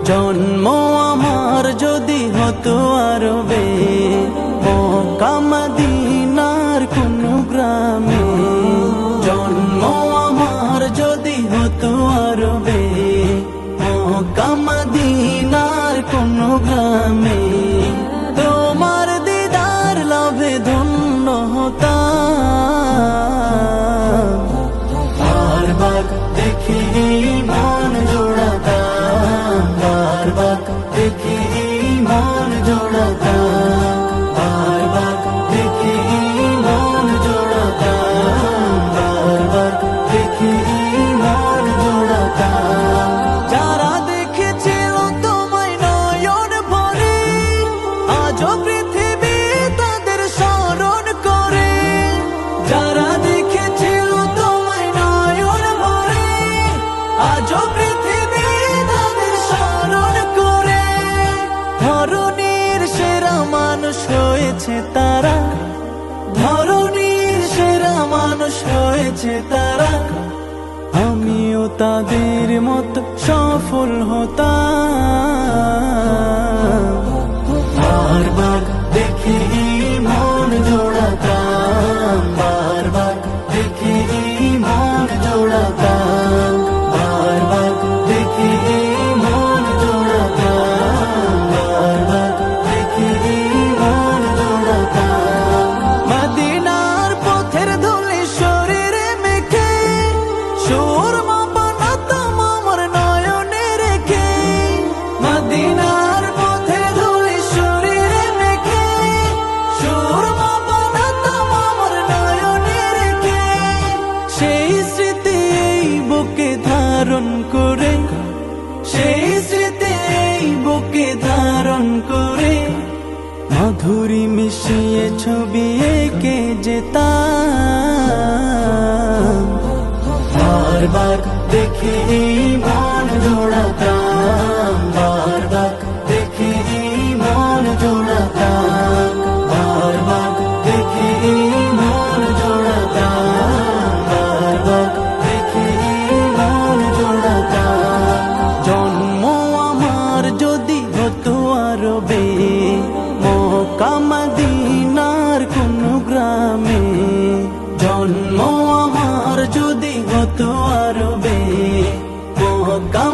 জন্ম আমার যদি হতো আরবে, মক্কা মদিনার কোন গ্রামে। জন্ম আমার যদি হতো আরবে, মক্কা মদিনার কোন গ্রামে। তোমার দিদার লাভে ধন্য হতাম, বারবার দেখি মন জোড়াতাম, বারবার দেখি মন জোড়াতাম, বারবার দেখি মন জোড়াতাম, বারবার দেখি মন জোড়াতাম। যারা দেখেছিল তোমায় নয়ন ভরে, আজও পৃথিবী তাদের স্মরণ করে। যারা দেখেছিল তোমায় নয়ন ভরে, আজও পৃথিবী তাদের স্মরণ করে। ধরণীর সেরা মানুষ হয়েছে তারা, ধরণীর সেরা মানুষ হয়েছে তারা। আমিও তাদের মতো সফল হতাম, বারবার দেখি মন জোড়াতাম, বারবার দেখি মন জোড়াতাম, বারবার দেখি মন জোড়াতাম, বারবার দেখি মন জোড়াতাম। মদিনার পথের ধুলি শরীরে মেখে, সুরমা বানাতাম আমার নয়নে রেখে। মদিনার পথের ধুলি শরীরে মেখে, সুরমা বানাতাম আমার নয়নে রেখে। সেই স্মৃতি এই বুকে ধারণ করে, সেই স্মৃতি এই বুকে ধারণ করে। মাধুরী মিশিয়ে ছবি এঁকে যেতাম, বারবার দেখি মন জোড়াতাম, বারবার দেখি মন জোড়াতাম, বারবার দেখি মন জোড়াতাম, বারবার দেখি মন জোড়াতাম। জন্ম আমার যদি হতো আরবে, মক্কা মদিনার কোন গ্রামে। জন্ম আমার যদি হতো আরবে, মক্কা